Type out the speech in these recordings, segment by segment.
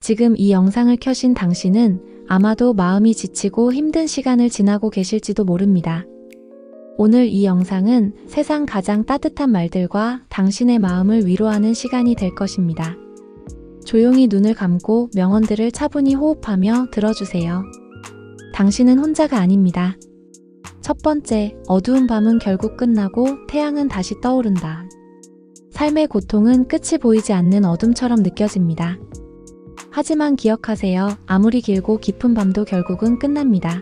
지금 이 영상을 켜신 당신은 아마도 마음이 지치고 힘든 시간을 지나고 계실지도 모릅니다. 오늘 이 영상은 세상 가장 따뜻한 말들과 당신의 마음을 위로하는 시간이 될 것입니다. 조용히 눈을 감고 명언들을 차분히 호흡하며 들어주세요. 당신은 혼자가 아닙니다. 첫 번째, 어두운 밤은 결국 끝나고 태양은 다시 떠오른다. 삶의 고통은 끝이 보이지 않는 어둠처럼 느껴집니다. 하지만 기억하세요. 아무리 길고 깊은 밤도 결국은 끝납니다.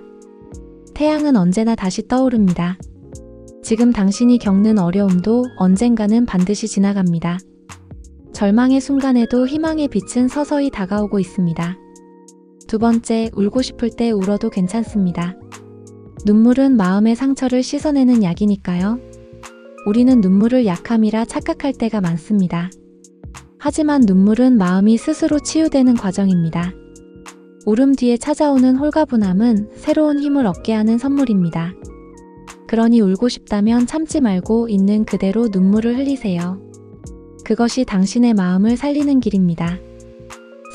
태양은 언제나 다시 떠오릅니다. 지금 당신이 겪는 어려움도 언젠가는 반드시 지나갑니다. 절망의 순간에도 희망의 빛은 서서히 다가오고 있습니다. 두 번째, 울고 싶을 때 울어도 괜찮습니다. 눈물은 마음의 상처를 씻어내는 약이니까요. 우리는 눈물을 약함이라 착각할 때가 많습니다. 하지만 눈물은 마음이 스스로 치유되는 과정입니다. 울음 뒤에 찾아오는 홀가분함은 새로운 힘을 얻게 하는 선물입니다. 그러니 울고 싶다면 참지 말고 있는 그대로 눈물을 흘리세요. 그것이 당신의 마음을 살리는 길입니다.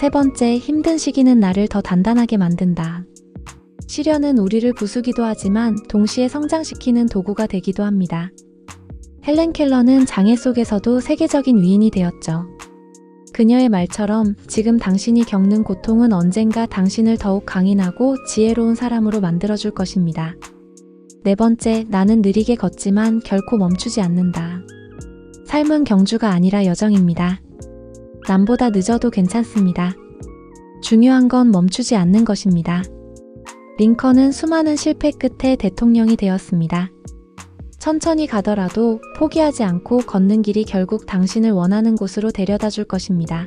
세 번째, 힘든 시기는 나를 더 단단하게 만든다. 시련은 우리를 부수기도 하지만 동시에 성장시키는 도구가 되기도 합니다. 헬렌 켈러는 장애 속에서도 세계적인 위인이 되었죠. 그녀의 말처럼 지금 당신이 겪는 고통은 언젠가 당신을 더욱 강인하고 지혜로운 사람으로 만들어줄 것입니다. 네 번째, 나는 느리게 걷지만 결코 멈추지 않는다. 삶은 경주가 아니라 여정입니다. 남보다 늦어도 괜찮습니다. 중요한 건 멈추지 않는 것입니다. 링컨은 수많은 실패 끝에 대통령이 되었습니다. 천천히 가더라도 포기하지 않고 걷는 길이 결국 당신을 원하는 곳으로 데려다 줄 것입니다.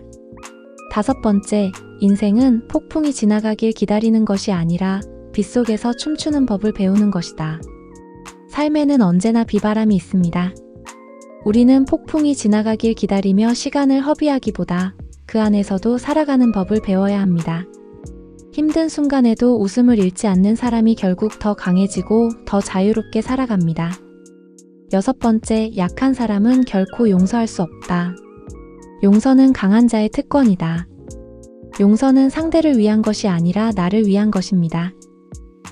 다섯 번째, 인생은 폭풍이 지나가길 기다리는 것이 아니라 빗속에서 춤추는 법을 배우는 것이다. 삶에는 언제나 비바람이 있습니다. 우리는 폭풍이 지나가길 기다리며 시간을 허비하기보다 그 안에서도 살아가는 법을 배워야 합니다. 힘든 순간에도 웃음을 잃지 않는 사람이 결국 더 강해지고 더 자유롭게 살아갑니다. 여섯 번째, 약한 사람은 결코 용서할 수 없다. 용서는 강한 자의 특권이다. 용서는 상대를 위한 것이 아니라 나를 위한 것입니다.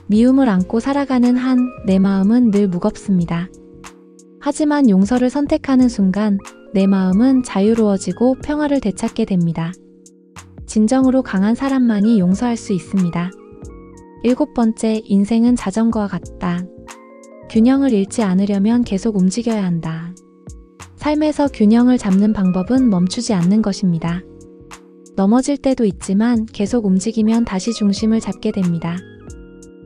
미움을 안고 살아가는 한 내 마음은 늘 무겁습니다. 하지만 용서를 선택하는 순간 내 마음은 자유로워지고 평화를 되찾게 됩니다. 진정으로 강한 사람만이 용서할 수 있습니다. 일곱 번째, 인생은 자전거와 같다. 균형을 잃지 않으려면 계속 움직여야 한다. 삶에서 균형을 잡는 방법은 멈추지 않는 것입니다. 넘어질 때도 있지만 계속 움직이면 다시 중심을 잡게 됩니다.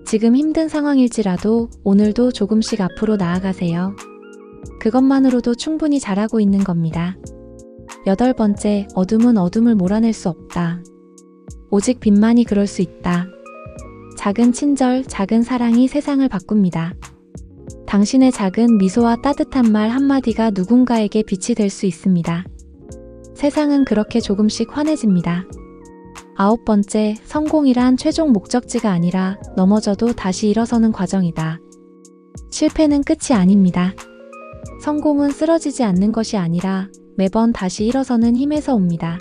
지금 힘든 상황일지라도 오늘도 조금씩 앞으로 나아가세요. 그것만으로도 충분히 잘하고 있는 겁니다. 여덟 번째, 어둠은 어둠을 몰아낼 수 없다. 오직 빛만이 그럴 수 있다. 작은 친절, 작은 사랑이 세상을 바꿉니다. 당신의 작은 미소와 따뜻한 말 한마디가 누군가에게 빛이 될 수 있습니다. 세상은 그렇게 조금씩 환해집니다. 아홉 번째, 성공이란 최종 목적지가 아니라 넘어져도 다시 일어서는 과정이다. 실패는 끝이 아닙니다. 성공은 쓰러지지 않는 것이 아니라 매번 다시 일어서는 힘에서 옵니다.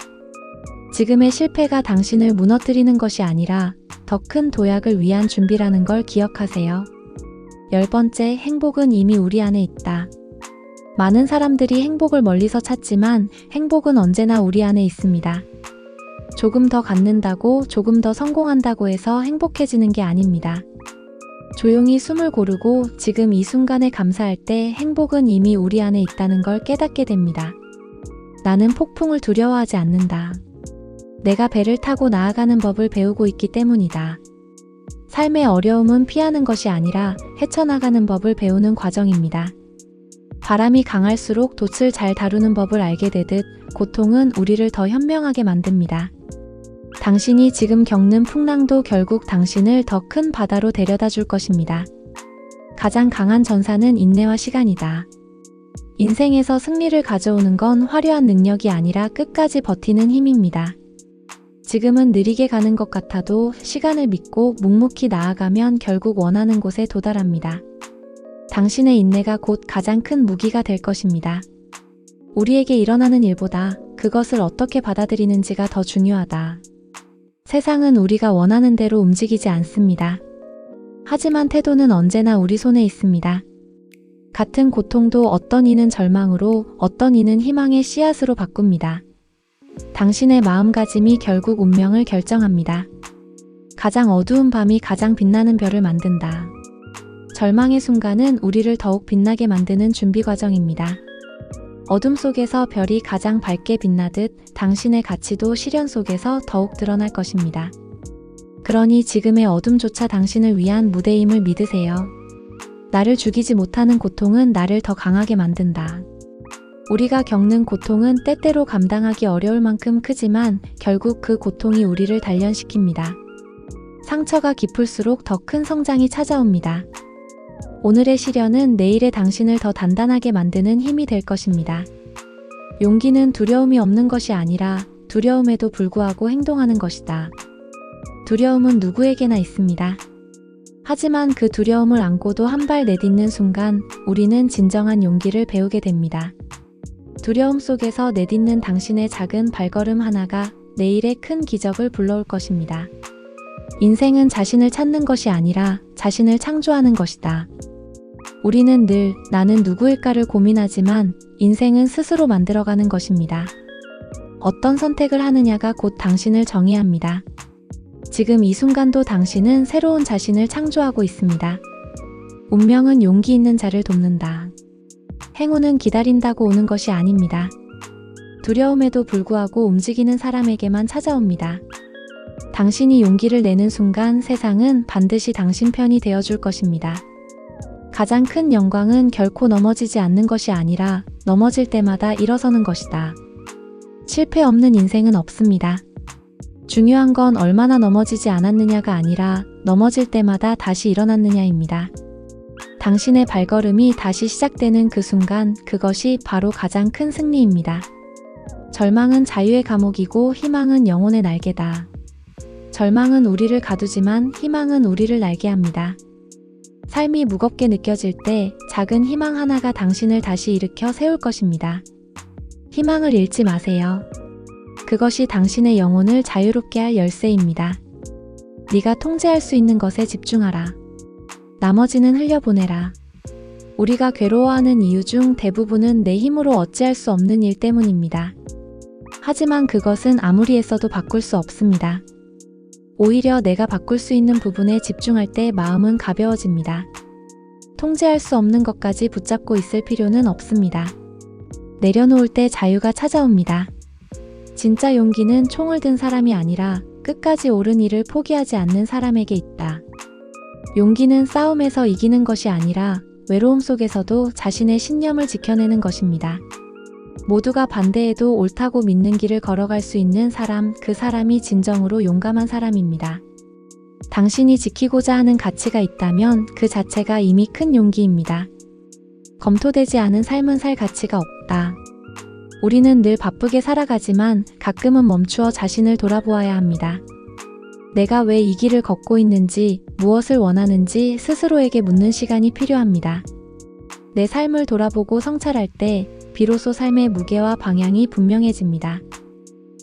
지금의 실패가 당신을 무너뜨리는 것이 아니라 더 큰 도약을 위한 준비라는 걸 기억하세요. 열 번째, 행복은 이미 우리 안에 있다. 많은 사람들이 행복을 멀리서 찾지만 행복은 언제나 우리 안에 있습니다. 조금 더 갖는다고, 조금 더 성공한다고 해서 행복해지는 게 아닙니다. 조용히 숨을 고르고 지금 이 순간에 감사할 때 행복은 이미 우리 안에 있다는 걸 깨닫게 됩니다. 나는 폭풍을 두려워하지 않는다. 내가 배를 타고 나아가는 법을 배우고 있기 때문이다. 삶의 어려움은 피하는 것이 아니라 헤쳐나가는 법을 배우는 과정입니다. 바람이 강할수록 돛을 잘 다루는 법을 알게 되듯 고통은 우리를 더 현명하게 만듭니다. 당신이 지금 겪는 풍랑도 결국 당신을 더 큰 바다로 데려다 줄 것입니다. 가장 강한 전사는 인내와 시간이다. 인생에서 승리를 가져오는 건 화려한 능력이 아니라 끝까지 버티는 힘입니다. 지금은 느리게 가는 것 같아도 시간을 믿고 묵묵히 나아가면 결국 원하는 곳에 도달합니다. 당신의 인내가 곧 가장 큰 무기가 될 것입니다. 우리에게 일어나는 일보다 그것을 어떻게 받아들이는지가 더 중요하다. 세상은 우리가 원하는 대로 움직이지 않습니다. 하지만 태도는 언제나 우리 손에 있습니다. 같은 고통도 어떤 이는 절망으로, 어떤 이는 희망의 씨앗으로 바꿉니다. 당신의 마음가짐이 결국 운명을 결정합니다. 가장 어두운 밤이 가장 빛나는 별을 만든다. 절망의 순간은 우리를 더욱 빛나게 만드는 준비 과정입니다. 어둠 속에서 별이 가장 밝게 빛나듯 당신의 가치도 시련 속에서 더욱 드러날 것입니다. 그러니 지금의 어둠조차 당신을 위한 무대임을 믿으세요. 나를 죽이지 못하는 고통은 나를 더 강하게 만든다. 우리가 겪는 고통은 때때로 감당하기 어려울 만큼 크지만 결국 그 고통이 우리를 단련시킵니다. 상처가 깊을수록 더 큰 성장이 찾아옵니다. 오늘의 시련은 내일의 당신을 더 단단하게 만드는 힘이 될 것입니다. 용기는 두려움이 없는 것이 아니라 두려움에도 불구하고 행동하는 것이다. 두려움은 누구에게나 있습니다. 하지만 그 두려움을 안고도 한 발 내딛는 순간 우리는 진정한 용기를 배우게 됩니다. 두려움 속에서 내딛는 당신의 작은 발걸음 하나가 내일의 큰 기적을 불러올 것입니다. 인생은 자신을 찾는 것이 아니라 자신을 창조하는 것이다. 우리는 늘 나는 누구일까를 고민하지만 인생은 스스로 만들어가는 것입니다. 어떤 선택을 하느냐가 곧 당신을 정의합니다. 지금 이 순간도 당신은 새로운 자신을 창조하고 있습니다. 운명은 용기 있는 자를 돕는다. 행운은 기다린다고 오는 것이 아닙니다. 두려움에도 불구하고 움직이는 사람에게만 찾아옵니다. 당신이 용기를 내는 순간 세상은 반드시 당신 편이 되어줄 것입니다. 가장 큰 영광은 결코 넘어지지 않는 것이 아니라 넘어질 때마다 일어서는 것이다. 실패 없는 인생은 없습니다. 중요한 건 얼마나 넘어지지 않았느냐가 아니라 넘어질 때마다 다시 일어났느냐입니다. 당신의 발걸음이 다시 시작되는 그 순간 그것이 바로 가장 큰 승리입니다. 절망은 자유의 감옥이고 희망은 영혼의 날개다. 절망은 우리를 가두지만 희망은 우리를 날게 합니다. 삶이 무겁게 느껴질 때 작은 희망 하나가 당신을 다시 일으켜 세울 것입니다. 희망을 잃지 마세요. 그것이 당신의 영혼을 자유롭게 할 열쇠입니다. 네가 통제할 수 있는 것에 집중하라. 나머지는 흘려보내라. 우리가 괴로워하는 이유 중 대부분은 내 힘으로 어찌할 수 없는 일 때문입니다. 하지만 그것은 아무리 애써도 바꿀 수 없습니다. 오히려 내가 바꿀 수 있는 부분에 집중할 때 마음은 가벼워집니다. 통제할 수 없는 것까지 붙잡고 있을 필요는 없습니다. 내려놓을 때 자유가 찾아옵니다. 진짜 용기는 총을 든 사람이 아니라 끝까지 옳은 일을 포기하지 않는 사람에게 있다. 용기는 싸움에서 이기는 것이 아니라 외로움 속에서도 자신의 신념을 지켜내는 것입니다. 모두가 반대해도 옳다고 믿는 길을 걸어갈 수 있는 사람, 그 사람이 진정으로 용감한 사람입니다. 당신이 지키고자 하는 가치가 있다면 그 자체가 이미 큰 용기입니다. 검토되지 않은 삶은 살 가치가 없다. 우리는 늘 바쁘게 살아가지만 가끔은 멈추어 자신을 돌아보아야 합니다. 내가 왜 이 길을 걷고 있는지, 무엇을 원하는지 스스로에게 묻는 시간이 필요합니다. 내 삶을 돌아보고 성찰할 때 비로소 삶의 무게와 방향이 분명해집니다.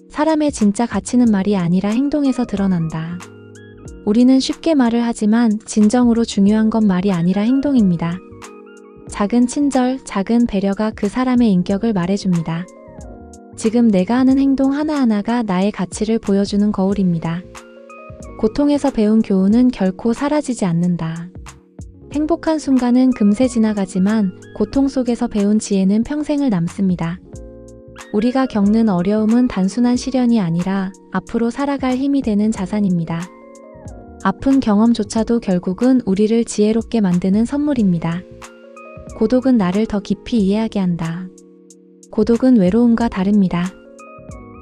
사람의 진짜 가치는 말이 아니라 행동에서 드러난다. 우리는 쉽게 말을 하지만 진정으로 중요한 건 말이 아니라 행동입니다. 작은 친절, 작은 배려가 그 사람의 인격을 말해줍니다. 지금 내가 하는 행동 하나하나가 나의 가치를 보여주는 거울입니다. 고통에서 배운 교훈은 결코 사라지지 않는다. 행복한 순간은 금세 지나가지만 고통 속에서 배운 지혜는 평생을 남습니다. 우리가 겪는 어려움은 단순한 시련이 아니라 앞으로 살아갈 힘이 되는 자산입니다. 아픈 경험조차도 결국은 우리를 지혜롭게 만드는 선물입니다. 고독은 나를 더 깊이 이해하게 한다. 고독은 외로움과 다릅니다.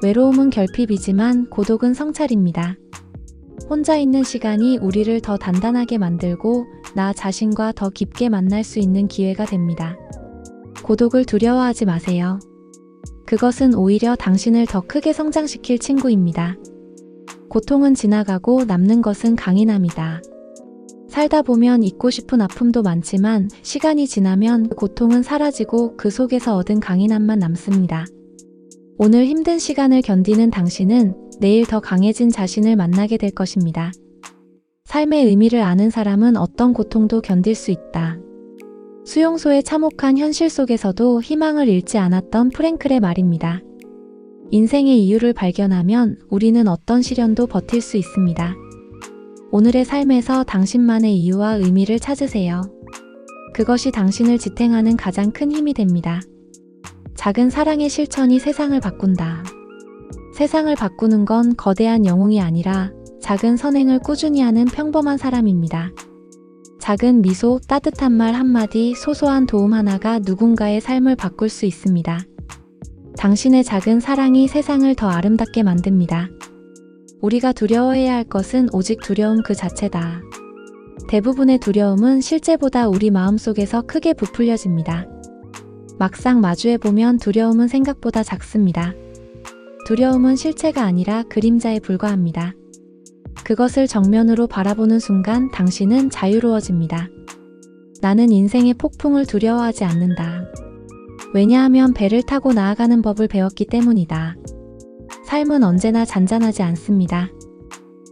외로움은 결핍이지만 고독은 성찰입니다. 혼자 있는 시간이 우리를 더 단단하게 만들고 나 자신과 더 깊게 만날 수 있는 기회가 됩니다. 고독을 두려워하지 마세요. 그것은 오히려 당신을 더 크게 성장시킬 친구입니다. 고통은 지나가고 남는 것은 강인함이다. 살다 보면 잊고 싶은 아픔도 많지만 시간이 지나면 고통은 사라지고 그 속에서 얻은 강인함만 남습니다. 오늘 힘든 시간을 견디는 당신은 내일 더 강해진 자신을 만나게 될 것입니다. 삶의 의미를 아는 사람은 어떤 고통도 견딜 수 있다. 수용소의 참혹한 현실 속에서도 희망을 잃지 않았던 프랭클의 말입니다. 인생의 이유를 발견하면 우리는 어떤 시련도 버틸 수 있습니다. 오늘의 삶에서 당신만의 이유와 의미를 찾으세요. 그것이 당신을 지탱하는 가장 큰 힘이 됩니다. 작은 사랑의 실천이 세상을 바꾼다. 세상을 바꾸는 건 거대한 영웅이 아니라 작은 선행을 꾸준히 하는 평범한 사람입니다. 작은 미소, 따뜻한 말 한마디, 소소한 도움 하나가 누군가의 삶을 바꿀 수 있습니다. 당신의 작은 사랑이 세상을 더 아름답게 만듭니다. 우리가 두려워해야 할 것은 오직 두려움 그 자체다. 대부분의 두려움은 실제보다 우리 마음속에서 크게 부풀려집니다. 막상 마주해보면 두려움은 생각보다 작습니다. 두려움은 실체가 아니라 그림자에 불과합니다. 그것을 정면으로 바라보는 순간 당신은 자유로워집니다. 나는 인생의 폭풍을 두려워하지 않는다. 왜냐하면 배를 타고 나아가는 법을 배웠기 때문이다. 삶은 언제나 잔잔하지 않습니다.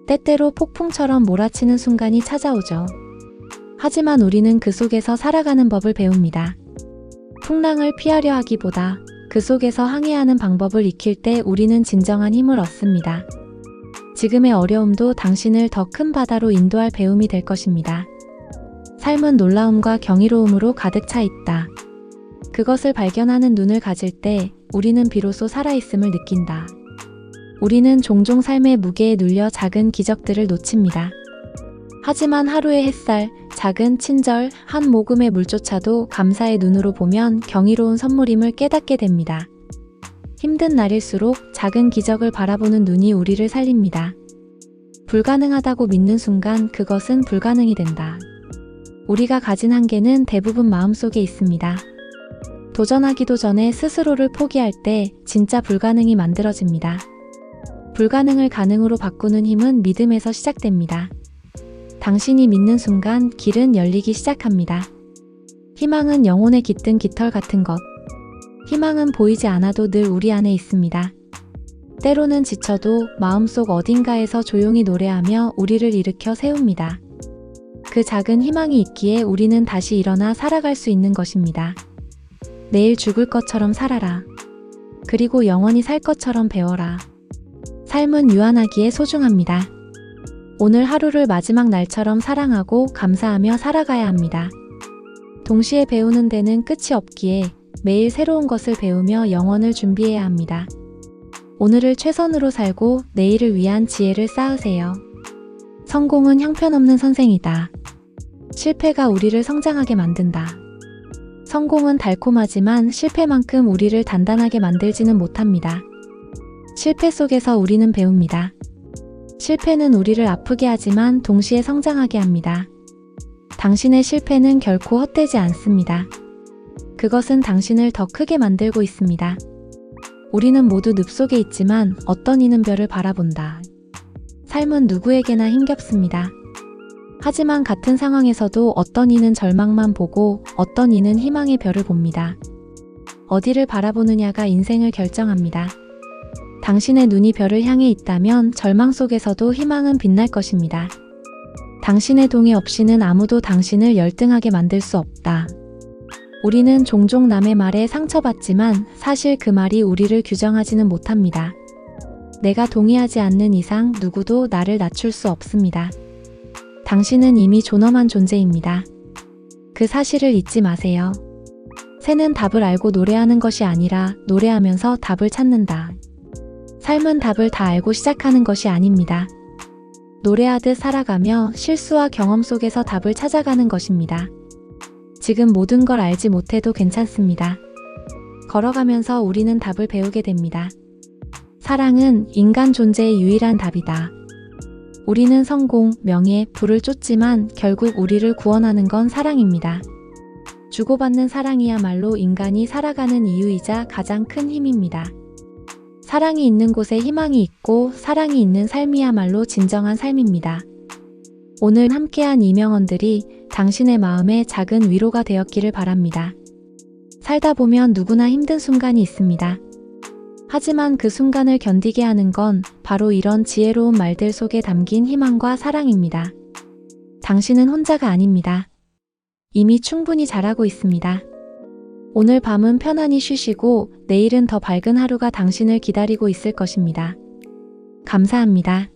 때때로 폭풍처럼 몰아치는 순간이 찾아오죠. 하지만 우리는 그 속에서 살아가는 법을 배웁니다. 풍랑을 피하려 하기보다 그 속에서 항해하는 방법을 익힐 때 우리는 진정한 힘을 얻습니다. 지금의 어려움도 당신을 더 큰 바다로 인도할 배움이 될 것입니다. 삶은 놀라움과 경이로움으로 가득 차 있다. 그것을 발견하는 눈을 가질 때 우리는 비로소 살아있음을 느낀다. 우리는 종종 삶의 무게에 눌려 작은 기적들을 놓칩니다. 하지만 하루의 햇살, 작은 친절, 한 모금의 물조차도 감사의 눈으로 보면 경이로운 선물임을 깨닫게 됩니다. 힘든 날일수록 작은 기적을 바라보는 눈이 우리를 살립니다. 불가능하다고 믿는 순간 그것은 불가능이 된다. 우리가 가진 한계는 대부분 마음속에 있습니다. 도전하기도 전에 스스로를 포기할 때 진짜 불가능이 만들어집니다. 불가능을 가능으로 바꾸는 힘은 믿음에서 시작됩니다. 당신이 믿는 순간 길은 열리기 시작합니다. 희망은 영혼에 깃든 깃털 같은 것. 희망은 보이지 않아도 늘 우리 안에 있습니다. 때로는 지쳐도 마음속 어딘가에서 조용히 노래하며 우리를 일으켜 세웁니다. 그 작은 희망이 있기에 우리는 다시 일어나 살아갈 수 있는 것입니다. 내일 죽을 것처럼 살아라. 그리고 영원히 살 것처럼 배워라. 삶은 유한하기에 소중합니다. 오늘 하루를 마지막 날처럼 사랑하고 감사하며 살아가야 합니다. 동시에 배우는 데는 끝이 없기에 매일 새로운 것을 배우며 영혼을 준비해야 합니다. 오늘을 최선으로 살고 내일을 위한 지혜를 쌓으세요. 성공은 형편없는 선생이다. 실패가 우리를 성장하게 만든다. 성공은 달콤하지만 실패만큼 우리를 단단하게 만들지는 못합니다. 실패 속에서 우리는 배웁니다. 실패는 우리를 아프게 하지만 동시에 성장하게 합니다. 당신의 실패는 결코 헛되지 않습니다. 그것은 당신을 더 크게 만들고 있습니다. 우리는 모두 늪 속에 있지만 어떤 이는 별을 바라본다. 삶은 누구에게나 힘겹습니다. 하지만 같은 상황에서도 어떤 이는 절망만 보고 어떤 이는 희망의 별을 봅니다. 어디를 바라보느냐가 인생을 결정합니다. 당신의 눈이 별을 향해 있다면 절망 속에서도 희망은 빛날 것입니다. 당신의 동의 없이는 아무도 당신을 열등하게 만들 수 없다. 우리는 종종 남의 말에 상처받지만 사실 그 말이 우리를 규정하지는 못합니다. 내가 동의하지 않는 이상 누구도 나를 낮출 수 없습니다. 당신은 이미 존엄한 존재입니다. 그 사실을 잊지 마세요. 새는 답을 알고 노래하는 것이 아니라 노래하면서 답을 찾는다. 삶은 답을 다 알고 시작하는 것이 아닙니다. 노래하듯 살아가며 실수와 경험 속에서 답을 찾아가는 것입니다. 지금 모든 걸 알지 못해도 괜찮습니다. 걸어가면서 우리는 답을 배우게 됩니다. 사랑은 인간 존재의 유일한 답이다. 우리는 성공, 명예, 부를 쫓지만 결국 우리를 구원하는 건 사랑입니다. 주고받는 사랑이야말로 인간이 살아가는 이유이자 가장 큰 힘입니다. 사랑이 있는 곳에 희망이 있고 사랑이 있는 삶이야말로 진정한 삶입니다. 오늘 함께한 이 명언들이 당신의 마음에 작은 위로가 되었기를 바랍니다. 살다 보면 누구나 힘든 순간이 있습니다. 하지만 그 순간을 견디게 하는 건 바로 이런 지혜로운 말들 속에 담긴 희망과 사랑입니다. 당신은 혼자가 아닙니다. 이미 충분히 잘하고 있습니다. 오늘 밤은 편안히 쉬시고 내일은 더 밝은 하루가 당신을 기다리고 있을 것입니다. 감사합니다.